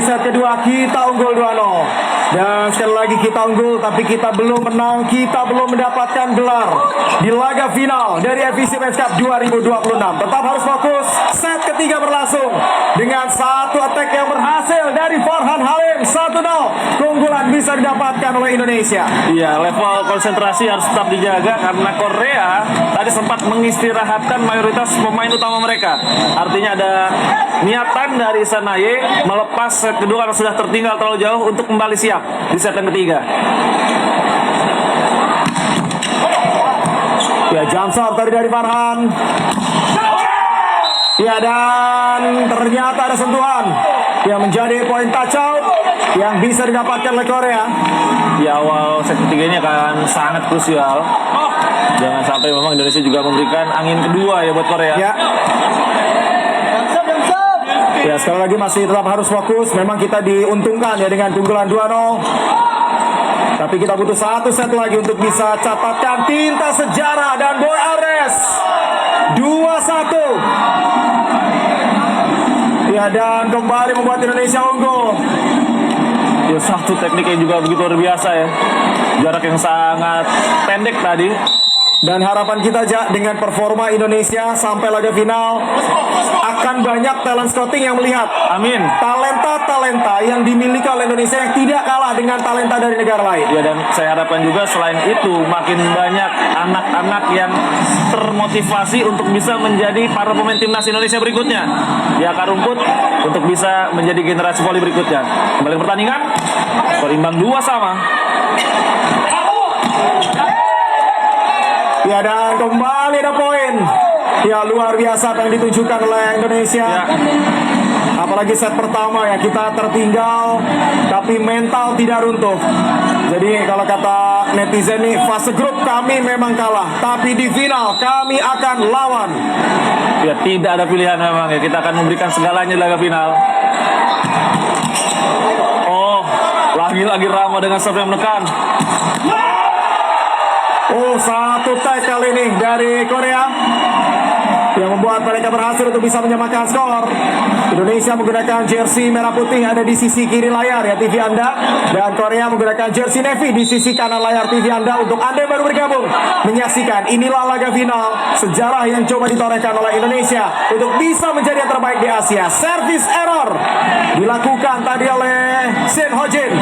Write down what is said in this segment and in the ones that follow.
set kedua kita unggul 2-0. Dan sekali lagi kita unggul, tapi kita belum menang, kita belum mendapatkan gelar di laga final dari FEC Men's Cup 2026. Tetap harus fokus. Set ketiga berlangsung dengan satu attack yang berhasil dari Farhan Halim. 1-0. Keunggulan bisa didapatkan oleh Indonesia. Iya, level konsentrasi harus tetap dijaga karena Korea tadi sempat mengistirahatkan mayoritas pemain utama mereka. Artinya ada niatan dari Sanaye melepas set kedua karena sudah tertinggal terlalu jauh untuk kembali siap di set yang ketiga. Ya, jump shot tadi dari Farhan. Ya, dan ternyata ada sentuhan yang menjadi poin touch out yang bisa didapatkan oleh Korea. Di awal set ketiga ini akan sangat krusial. Jangan sampai memang Indonesia juga memberikan angin kedua ya buat Korea. Ya. Ya, sekali lagi masih tetap harus fokus. Memang kita diuntungkan ya dengan keunggulan 2-0. Tapi kita butuh satu set lagi untuk bisa catatkan tinta sejarah. Dan Boy Arnes 2-1. Ya, dan kembali membuat Indonesia unggul. Ya, satu teknik yang juga begitu luar biasa ya. Jarak yang sangat pendek tadi. Dan harapan kita dengan performa Indonesia sampai laga final akan banyak talent scouting yang melihat. Amin. Talenta-talenta yang dimiliki oleh Indonesia yang tidak kalah dengan talenta dari negara lain. Ya, dan saya harapkan juga selain itu makin banyak anak-anak yang termotivasi untuk bisa menjadi para pemain timnas Indonesia berikutnya di akar rumput untuk bisa menjadi generasi voli berikutnya. Kembali ke pertandingan, skor imbang 2-2. Ya, dan kembali ada poin. Ya, luar biasa apa yang ditunjukkan oleh Indonesia. Ya. Apalagi set pertama ya, kita tertinggal tapi mental tidak runtuh. Jadi kalau kata netizen nih, fase grup kami memang kalah, tapi di final kami akan lawan. Ya, tidak ada pilihan memang ya. Kita akan memberikan segalanya di laga final. Oh, lagi-lagi Rama dengan serve yang menekan. Oh, satu tag kali ini dari Korea yang membuat mereka berhasil untuk bisa menyamakan skor. Indonesia menggunakan jersey merah putih ada di sisi kiri layar ya TV Anda, dan Korea menggunakan jersey navy di sisi kanan layar TV Anda. Untuk Anda yang baru bergabung menyaksikan, inilah laga final sejarah yang coba ditorehkan oleh Indonesia untuk bisa menjadi yang terbaik di Asia. Service error dilakukan tadi oleh Shin Ho-jin.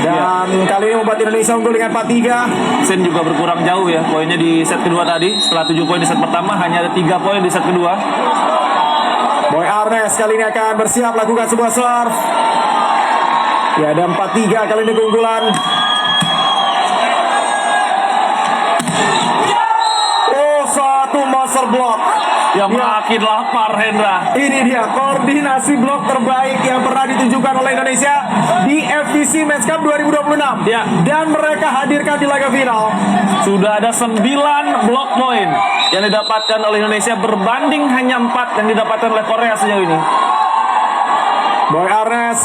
Dan kali ini membuat Indonesia unggul dengan 4-3. Sen juga berkurang jauh ya poinnya di set kedua tadi. Setelah 7 poin di set pertama, hanya ada 3 poin di set kedua. Boy Arnes kali ini akan bersiap lakukan sebuah serve. Ya, ada 4-3 kali ini keunggulan. Oh, satu monster block Yang makin lapar, Hendra. Ini dia koordinasi blok terbaik yang pernah ditunjukkan oleh Indonesia di FEC Men's Cup 2026. Ya. Dan mereka hadirkan di laga final. Sudah ada 9 block point yang didapatkan oleh Indonesia berbanding hanya 4 yang didapatkan oleh Korea sejauh ini. Boy Arnes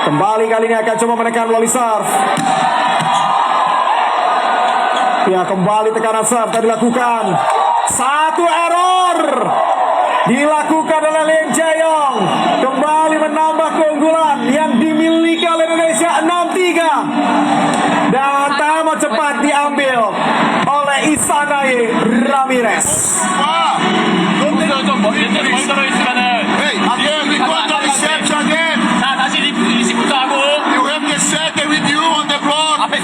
kembali kali ini akan coba menekan melalui serve. Ya, kembali tekanan serve tadi dilakukan. Satu error dilakukan oleh Lim Jae-yong. Kembali menambah keunggulan yang dimiliki oleh Indonesia 6-3. Dan timeout cepat diambil oleh Isanae Ramirez. Hey, again, we got the reception again. You have the second with you on the block. Okay,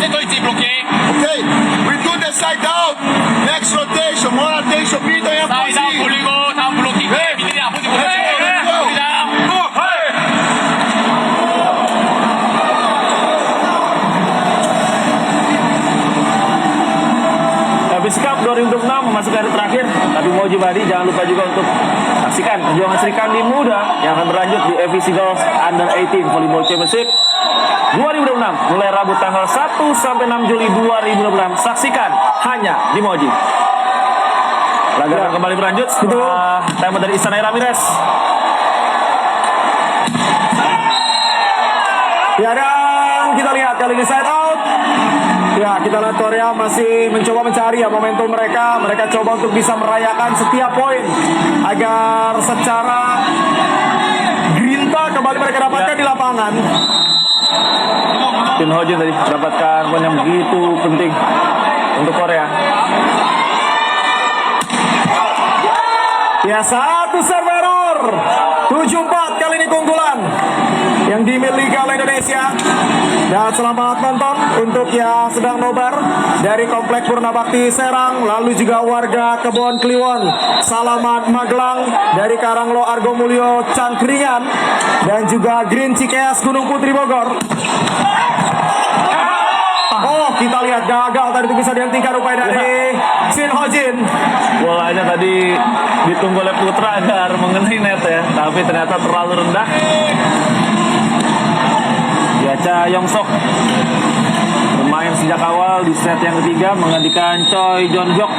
we do the side out. Next rotation, more attention, Peter and Fuzzy. FEC Cup 2026 memasuki hari terakhir, tapi Moji Badi jangan lupa juga untuk saksikan perjuangan Sri Kandi Muda yang akan berlanjut di FEC Girls Under 18 Volleyball Championship 2026 mulai Rabu tanggal 1 sampai 6 Juli 2026. Saksikan hanya di Moji. Laga akan kembali berlanjut setelah timeout dari Isanae Ramirez. Ya, dan kita lihat kali ini side out. Ya, Ya, kita lihat Korea masih mencoba mencari ya momentum mereka. Mereka coba untuk bisa merayakan setiap poin agar secara grinta kembali mereka dapatkan di lapangan. Shin Ho-jin tadi mendapatkan poin yang begitu penting untuk Korea. Ya, satu serve error. 7-4 kali ini keunggulan yang dimiliki oleh Indonesia. Dan selamat nonton untuk yang sedang nobar dari Komplek Purnabakti Serang, lalu juga warga Kebon Kliwon, Salaman Magelang, dari Karanglo Argomulyo Cangkringan, dan juga Green Cikeas Gunung Putri Bogor. Oh, kita lihat gagal tadi itu bisa dihentikan upaya dari Shin Ho-jin. Bolanya tadi ditunggu oleh Putra agar mengenai net ya, tapi ternyata terlalu rendah. Ya, Cha Yong-sok bermain sejak awal di set yang ketiga menggantikan Choi Jon-hyuk.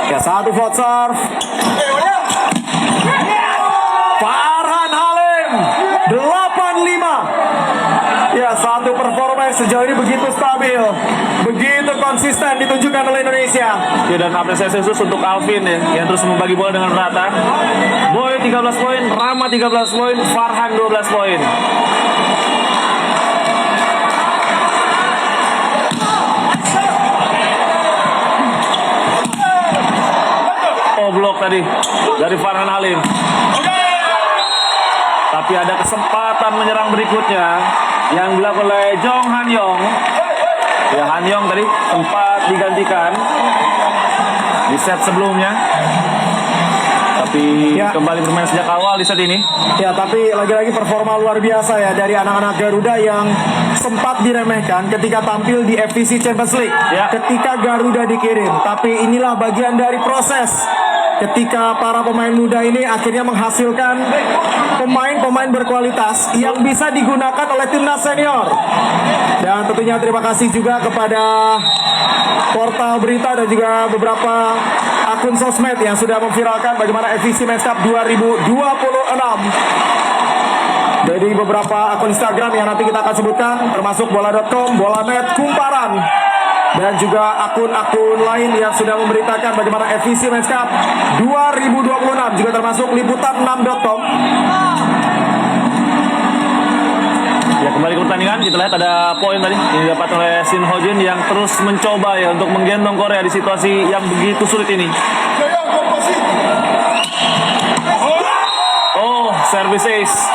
Ya, satu float serve. Farhan Halim 85. Ya, satu performa yang sejauh ini begitu stabil, begitu konsisten ditunjukkan oleh Indonesia. Ya, dan apresiasi khusus untuk Alvin ya, yang terus membagi bola dengan rata. Boy 13 poin, Rama 13 poin, Farhan 12 poin. Oh, blok tadi dari Farhan Halim. Tapi ada kesempatan menyerang berikutnya yang dilakukan oleh Jong Han Yong. Ya, Han Yong tadi sempat digantikan di set sebelumnya, tapi Ya. kembali bermain sejak awal di set ini. Ya, tapi lagi-lagi performa luar biasa ya dari anak-anak Garuda yang sempat diremehkan ketika tampil di FVC Champions League. Ya. Ketika Garuda dikirim, tapi inilah bagian dari proses. Ketika para pemain muda ini akhirnya menghasilkan pemain-pemain berkualitas yang bisa digunakan oleh timnas senior. Dan tentunya terima kasih juga kepada portal berita dan juga beberapa akun sosmed yang sudah memviralkan bagaimana FVC Men's Cup 2026. Dari beberapa akun Instagram yang nanti kita akan sebutkan, termasuk bola.com, Bola.net, Kumparan, dan juga akun-akun lain yang sudah memberitakan bagaimana FVC Men's Cup 2026, juga termasuk liputan6.com. Ya, kembali ke pertandingan, kita lihat ada poin tadi yang didapat oleh Shin Ho-jin yang terus mencoba ya untuk menggendong Korea di situasi yang begitu sulit ini. Oh, service ace.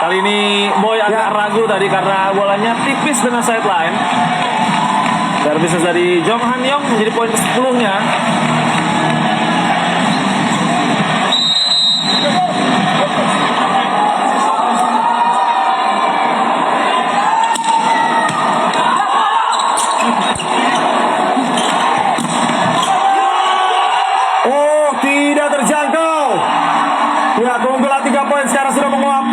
Kali ini Boy agak ragu tadi karena bolanya tipis dengan sideline. Services dari Jong Han Yong menjadi poin ke-10-nya. Oh, tidak terjangkau. Ya, keunggulan 3 poin sekarang sudah menguap.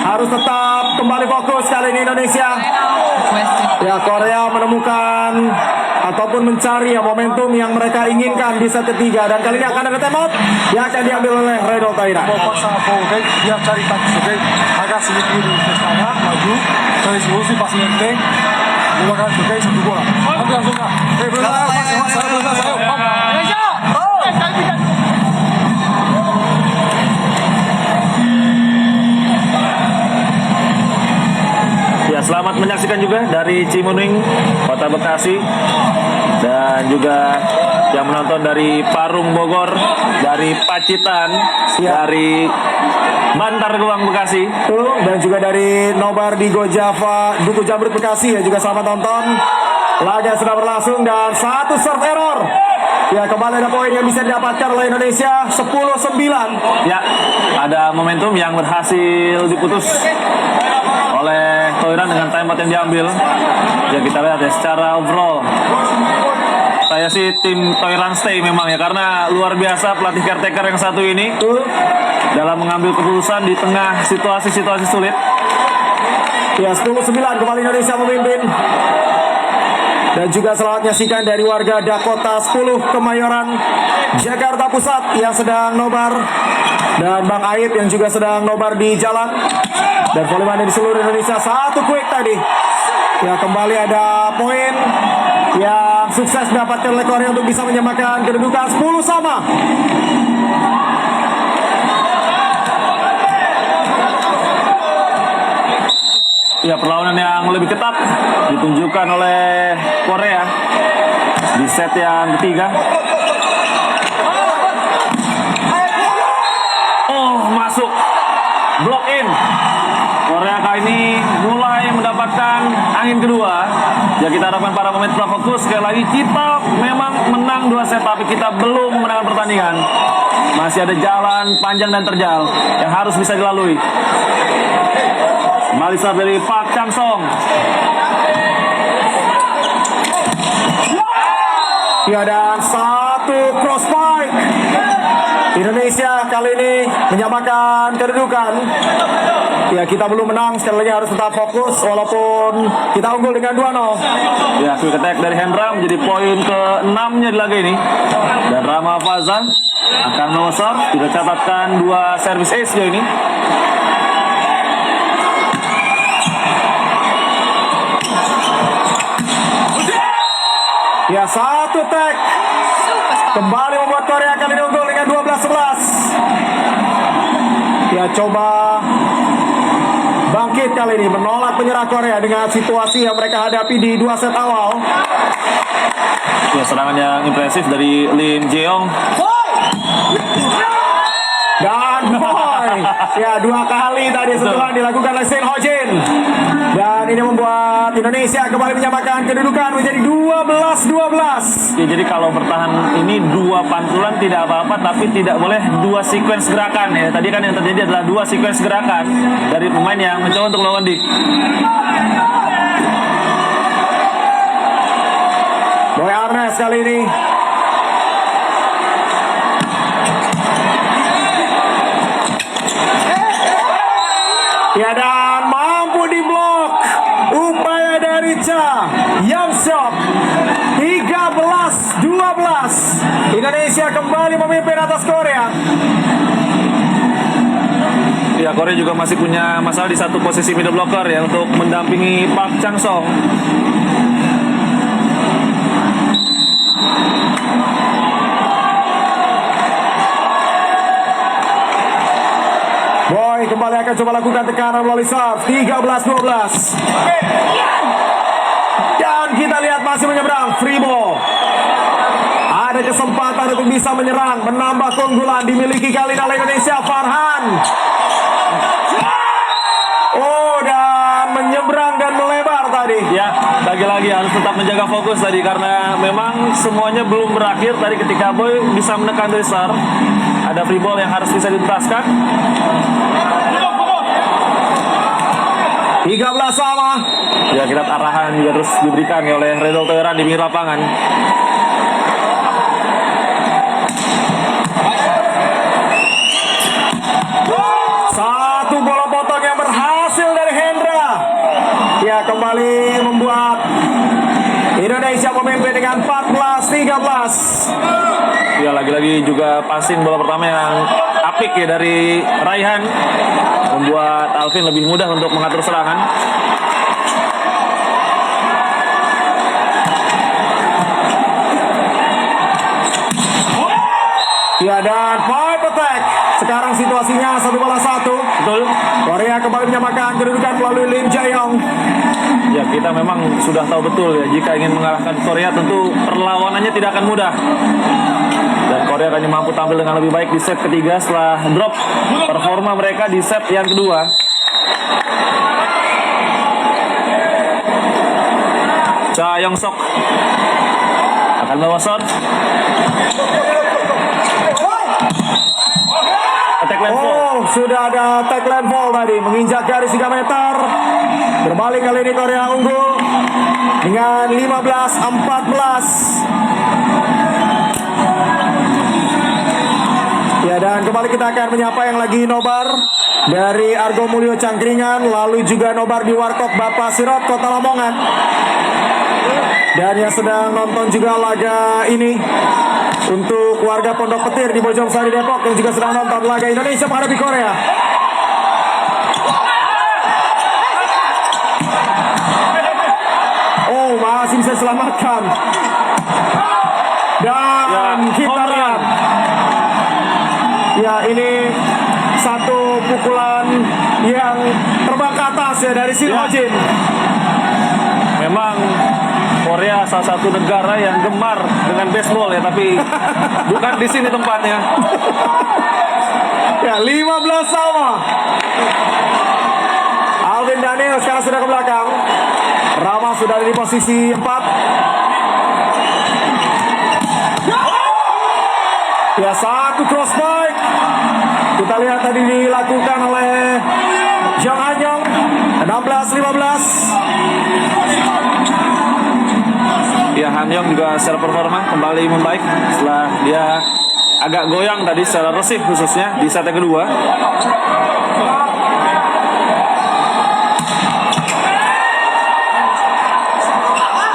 Harus tetap kembali fokus kali ini Indonesia. Ya, Korea menemukan ataupun mencari ya momentum yang mereka inginkan di set ketiga, dan kali ini akan ada timeout yang akan diambil oleh Reynold Taira. Paksa oke, dia cari taktis oke, agak sedikit ke sana, maju, dari solusi pas nanti, menggunakan oke satu bola. Nanti langsung kan, belum Ya, selamat menyaksikan juga dari Cimuning, Kota Bekasi, dan juga yang menonton dari Parung Bogor, dari Pacitan, dari Bantar Gebang Bekasi. Tuh, dan juga dari Nobar di Gojava, Duku Jamrut Bekasi ya juga selamat nonton. Laga sudah berlangsung dan satu serve error. Ya, kembali ada poin yang bisa didapatkan oleh Indonesia 10-9. Ya, ada momentum yang berhasil diputus oleh Toiran dengan timeout yang diambil. Ya, kita lihat ya secara overall. Saya sih tim Toiran stay memang ya, karena luar biasa pelatih caretaker yang satu ini dalam mengambil keputusan di tengah situasi-situasi sulit. Ya, 10-9 kembali Indonesia memimpin. Dan juga selamat menyaksikan dari warga Dakota 10 Kemayoran, Jakarta Pusat yang sedang nobar dan Bang Ait yang juga sedang nobar di jalan. Dan volleyman di seluruh Indonesia satu quick tadi. Ya, kembali ada poin yang sukses didapatkan oleh Korea untuk bisa menyamakan kedudukan 10 sama. Ya, perlawanan yang lebih ketat ditunjukkan oleh Korea di set yang ketiga. Oh, masuk. Block in. Korea kali ini mulai mendapatkan angin kedua. Ya, kita harapkan para pemain tetap fokus. Sekali lagi kita memang menang 2 set, tapi kita belum memenangkan pertandingan. Masih ada jalan panjang dan terjal yang harus bisa dilalui. Kembali serve dari Park Chang Song. Ya, dan satu cross spike. Indonesia kali ini menyamakan kedudukan. Ya, kita belum menang, sekali lagi harus tetap fokus walaupun kita unggul dengan 2-0. Ya, quick attack dari Hendra menjadi poin ke-6-nya di laga ini. Dan Rama Fazan akan melosor, tidak catatkan 2 service ace sejauh ini. Ya, satu tag kembali membuat Korea kali ini unggul dengan 12-11. Ya, coba bangkit kali ini menolak penyerang Korea dengan situasi yang mereka hadapi di 2 set awal. Ya, serangan yang impresif dari Lim Jeong. Dan boy, ya 2 kali tadi setelah dilakukan oleh Shin Ho Jin. Dan ini membuat Indonesia kembali menyamakan kedudukan menjadi 12-12. Ya, jadi kalau bertahan ini 2 pantulan tidak apa-apa, tapi tidak boleh 2 sequence gerakan ya. Tadi kan yang terjadi adalah 2 sequence gerakan dari pemain yang mencoba untuk melawan Dik. Boy Arnes kali ini. Ya, dan mampu diblok upaya dari Cha Young-seok. 13-12. Indonesia kembali memimpin atas Korea. Ya, Korea juga masih punya masalah di satu posisi middle blocker ya untuk mendampingi Park Chang Song. Boy kembali akan coba lakukan tekanan melalui serve. 13-12. Dan kita lihat masih menyeberang. Free ball. Ada kesempatan untuk bisa menyerang, menambah keunggulan dimiliki kali ini oleh Indonesia. Farhan. Oh, dan menyeberang dan melebar tadi. Ya, lagi-lagi harus tetap menjaga fokus tadi karena memang semuanya belum berakhir. Tadi ketika Boy bisa menekan dari serve, ada free ball yang harus bisa dituntaskan. 13 sama. Ya, kita arahan juga terus diberikan ya oleh Redol Toeran di pinggir lapangan. Satu bola potong yang berhasil dari Hendra. Ya, kembali membuat Indonesia memimpin dengan 14-13. Ya, lagi-lagi juga passing bola pertama yang apik ya dari Raihan, membuat Alvin lebih mudah untuk mengatur serangan. Ya, dan five attack. Sekarang situasinya 1-1. Betul. Korea kembali menyamakan kedudukan melalui Lim Jae-yong. Ya, kita memang sudah tahu betul ya, jika ingin mengalahkan Korea tentu perlawanannya tidak akan mudah. Dan Korea akan mampu tampil dengan lebih baik di set ketiga setelah drop performa mereka di set yang kedua. Cha Young-seok akan melosot. Attack land fall. Oh, sudah ada attack land fall tadi, menginjak garis 3 meter. Berbalik kali ini Korea unggul dengan 15-14. Ya, dan kembali kita akan menyapa yang lagi nobar dari Argo Mulyo Cangkringan, lalu juga nobar di Warkop Bapak Sirot Kota Lamongan. Dan yang sedang nonton juga laga ini untuk warga Pondok Petir di Bojong Sari Depok yang juga sedang nonton laga Indonesia menghadapi Korea. Oh, masih bisa selamatkan. Dan kita lihat. Ya, ini satu pukulan yang terbang ke atas ya dari Shin Ho-jin. Memang Korea salah satu negara yang gemar dengan baseball ya, tapi bukan di sini tempatnya. Ya, 15 sama. Alvin Daniel sekarang sudah ke belakang. Rama sudah ada di posisi 4. Ya, satu cross bike. Kita lihat tadi dilakukan oleh Jang Anyong. 16-15. Ya, Hanyong juga secara performa kembali membaik setelah dia agak goyang tadi secara resif khususnya di set yang kedua.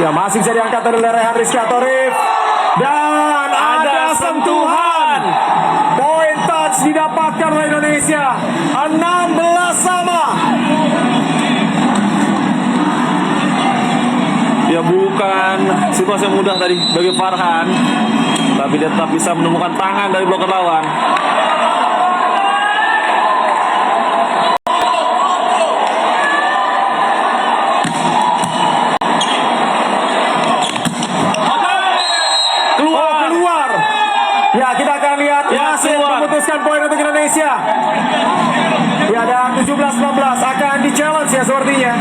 Ya, masih bisa diangkat dari Rehan Rizky Atorif. Dan ada sentuhan. Point touch didapatkan oleh Indonesia. 16 sama. Ya, bukan situasi yang mudah tadi bagi Farhan, tapi dia tetap bisa menemukan tangan dari bloker lawan. Keluar. Ya, kita akan lihat masih memutuskan poin untuk Indonesia. Ya, dan 17-16 akan di-challenge ya sepertinya.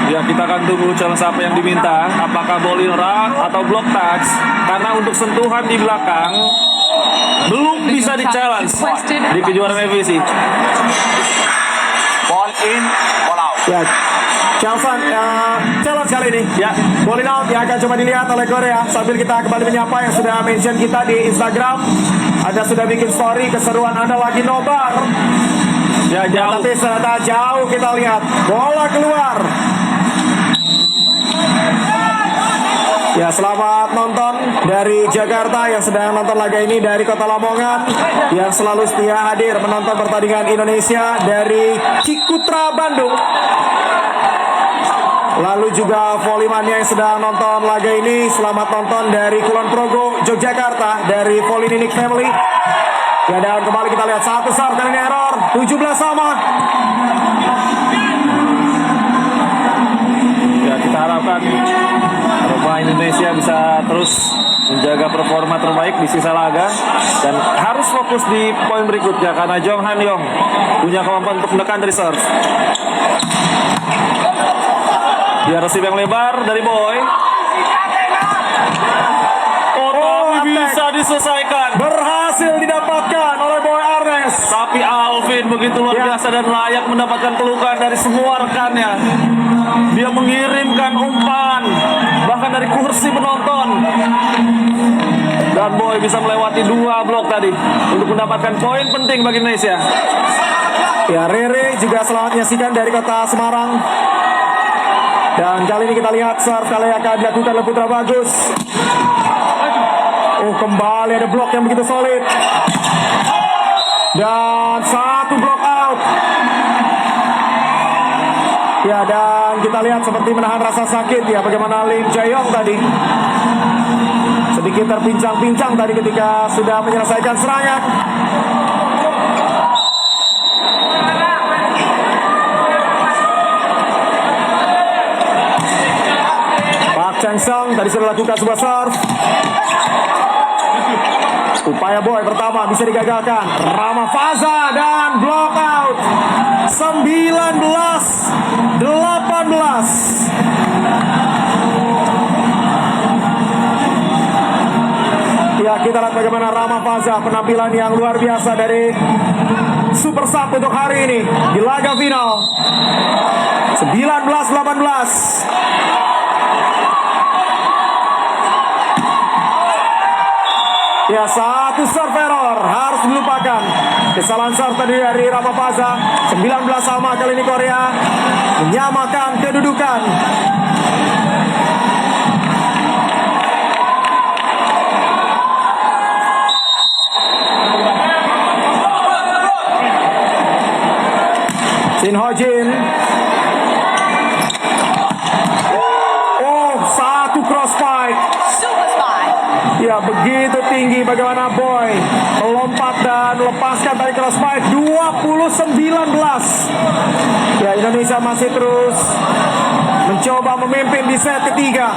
Ya, kita akan tunggu challenge apa yang diminta, apakah bowling run atau block touch, karena untuk sentuhan di belakang belum bisa di-challenge di kejuaraan FVC. Ball in, ball out. Ya, challenge kali ini. Ya, Bowling out yang akan coba dilihat oleh Korea. Sambil kita kembali menyapa yang sudah mention kita di Instagram. Anda sudah bikin story, keseruan Anda lagi nobar. ya jauh. Tapi ternyata jauh kita lihat. Bola keluar. Ya, selamat nonton dari Jakarta yang sedang nonton laga ini, dari Kota Lamongan yang selalu setia hadir menonton pertandingan Indonesia, dari Cikutra Bandung. Lalu juga Volley-mania yang sedang nonton laga ini, selamat nonton dari Kulon Progo, Yogyakarta, dari Volley Ninik Family. Ya, dan kembali kita lihat satu serve kali ini error, 17 sama. Ya, kita harapkan Indonesia bisa terus menjaga performa terbaik di sisa laga dan harus fokus di poin berikutnya karena Jong Han Yong punya kemampuan untuk menekan dari serve. Dia resip yang lebar dari Boy. Bisa diselesaikan. Berhasil didapatkan oleh Boy Arnes. Tapi Alvin begitu luar biasa dan layak mendapatkan pelukan dari semua rekannya. Dia mengirimkan umpan bahkan dari kursi penonton. Dan Boy bisa melewati 2 blok tadi untuk mendapatkan poin penting bagi Indonesia. Ya, Rere juga selamat menyaksikan dari Kota Semarang. Dan kali ini kita lihat serve kali akan dilakukan oleh Putra Bagus. Oh, kembali ada blok yang begitu solid. Dan satu blok out. Ya, dan kita lihat seperti menahan rasa sakit ya bagaimana Lim Jae-yong tadi. Sedikit terpincang-pincang tadi ketika sudah menyelesaikan serangan. Park Chang-sung tadi sudah lakukan sebuah serve. Upaya Boy pertama bisa digagalkan. Rama Faza dan block out. 19-18. Ya, kita lihat bagaimana Rama Faza, penampilan yang luar biasa dari Super Sub untuk hari ini di laga final. 19-18. Ya, satu serve error harus dilupakan. Kesalahan serve tadi dari Ramapaza. 19 sama kali ini Korea menyamakan kedudukan. Ya, begitu tinggi bagaimana Boy melompat dan lepaskan tadi cross fight 20-19. Ya, Indonesia masih terus mencoba memimpin di set ketiga.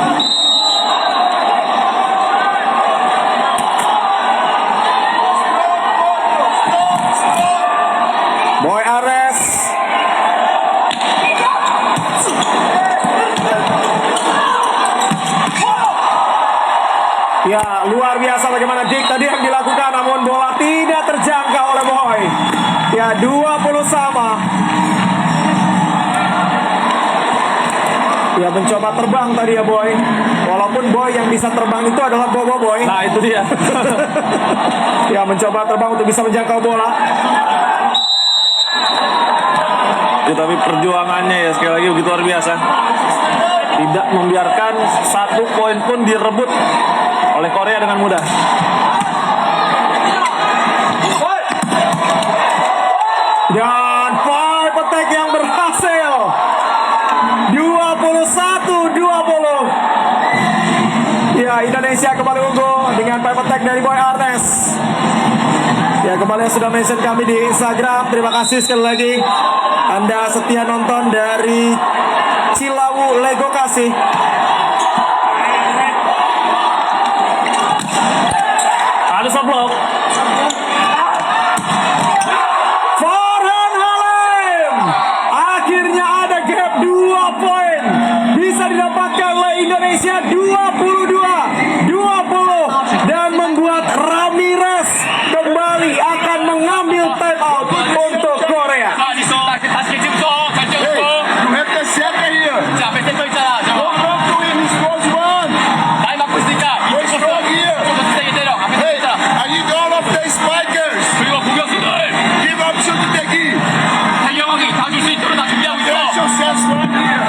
Boy Ares. Ya, luar biasa bagaimana Dick tadi yang dilakukan, namun bola tidak terjangkau oleh Boy. Ya, 20 sama. Ya, mencoba terbang tadi ya Boy. Walaupun Boy yang bisa terbang itu adalah Bobo Boy. Nah, itu dia. Ya, mencoba terbang untuk bisa menjangkau bola. Ya, tapi perjuangannya ya sekali lagi begitu luar biasa. Tidak membiarkan satu poin pun direbut oleh Korea dengan mudah. Dan five attack yang berhasil. 21-20. Ya, Indonesia kembali unggul dengan five attack dari Boy Arnes. Ya, kembali yang sudah mention kami di Instagram. Terima kasih sekali lagi. Anda setia nonton dari Cilawu Lego Kasih. Ada soblok. Farhan Halim. Akhirnya ada gap 2 poin. Bisa didapatkan oleh Indonesia 22-20. Dan membuat Ramirez kembali akan mengambil time out untuk Korea. You have the center here. Don't run to him, he scores one. You're strong here. Hey, I need all of the spikers. Give option to Tegi. Get yourselves right here.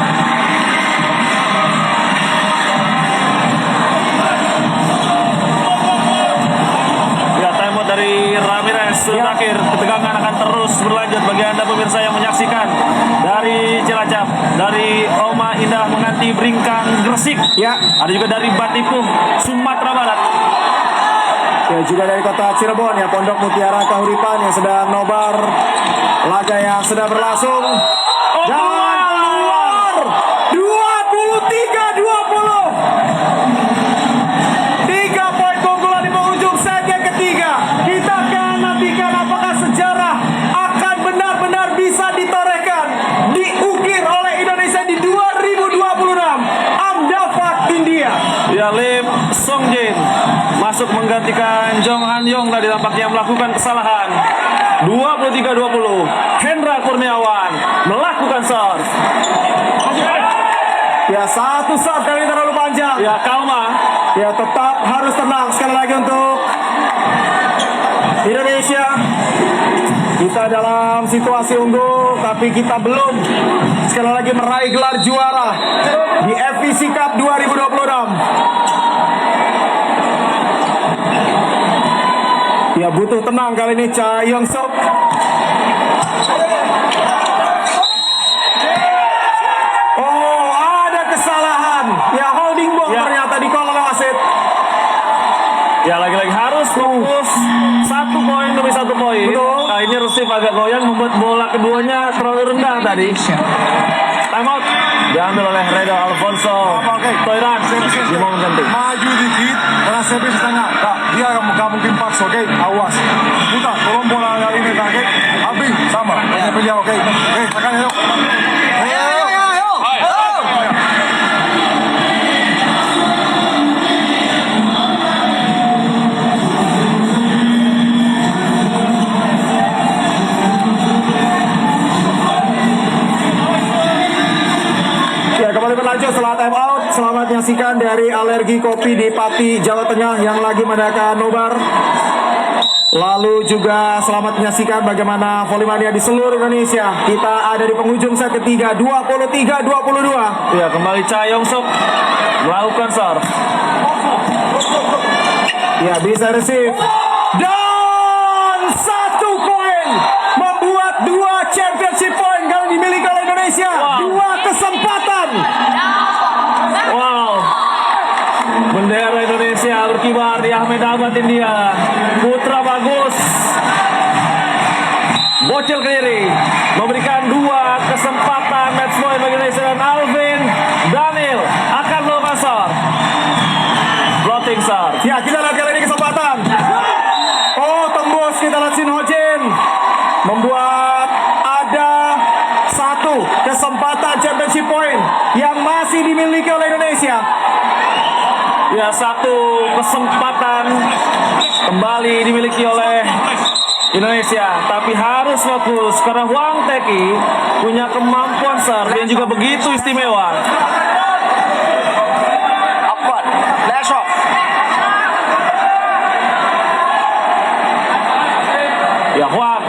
Ya, timeout dari Ramirez sudah berakhir. Ketegangan akan terus berlanjut bagi Anda pemirsa yang menyaksikan dari Cilacap, dari Oma Indah Menganti Bringkang Gresik. Ya, Ada juga dari Batipuh, Sumatera Barat. ya juga dari kota Cirebon ya, Pondok Mutiara Kahuripan yang sedang nobar laga yang sedang berlangsung. Dan keluar 23-20. 3 poin keunggulan di penghujung set yang ketiga. Kita akan nantikan apakah sejarah akan benar-benar bisa ditorehkan, diukir oleh Indonesia di 2026. Amdafak India. Ya, Lim Songjin masuk menggantikan Jong Han Yong tadi tampaknya melakukan kesalahan. 23-20. Hendra Kurniawan melakukan serve. Ya, satu saat kali ini terlalu panjang. Ya, Kalma. Ya, tetap harus tenang sekali lagi untuk Indonesia. Kita dalam situasi unggul, tapi kita belum sekali lagi meraih gelar juara di FVC Cup 2026. Ya, butuh tenang kali ini Cha Young Suk. Oh, ada kesalahan. Ya, holding ball Ya. ternyata di kolom wasit. Ya, lagi-lagi harus fokus 1 poin demi 1 poin. Betul. Nah, ini Resif agak goyang membuat bola keduanya terlalu rendah tadi. Timeout diambil oleh Redo Alfonso. Oke. Toiran di momen penting. Maju dikit, karena service setengah. Nah, dia nggak mungkin paksa, oke? Awas. Bukan, tolong bola dari ini, oke? Abi, sama. Pilih, oke? Oke, tekan, yuk. Ayo. Ya, kembali berlanjut setelah time out. Selamat menyaksikan dari Alergi Kopi di Pati, Jawa Tengah yang lagi mengadakan nobar. Lalu juga selamat menyaksikan bagaimana volley di seluruh Indonesia. Kita ada di penghujung set ketiga, 23-22. Ya, kembali Cha Young Suk melakukan serve. Ya, bisa receive. Dan 1 poin membuat 2 championship point kali dimiliki oleh Indonesia. Wow. 2 kesempatan. Wow. Bendera Indonesia berkibar di Ahmed Ahmad India. Putra bagus. Bocil ke kiri. Memberikan 2 kesempatan match point bagi Indonesia dan Alvin Daniel akan melakukan serve. Floating serve. Ya, kita lihat kali ini kesempatan. Oh, tembus kita lihat Shin Ho Jin. Membuat ada 1 kesempatan championship point yang masih dimiliki oleh Indonesia. Ya, 1 kesempatan kembali dimiliki oleh Indonesia, tapi harus fokus karena Hwang Tae-ki punya kemampuan serve yang juga begitu istimewa. Upward. Lash off. Ya, Hwang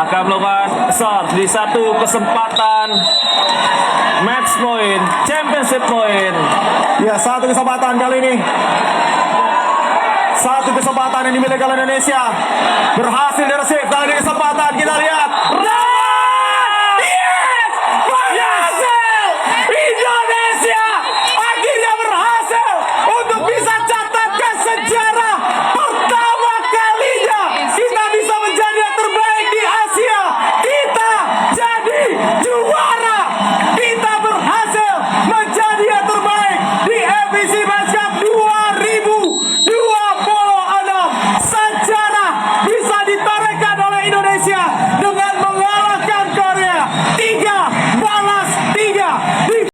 akan melakukan serve di 1 kesempatan match point, championship point. Ya, 1 kesempatan kali ini. 1 kesempatan yang dimiliki oleh Indonesia. Berhasil di receive. Kali ini kesempatan kita lihat.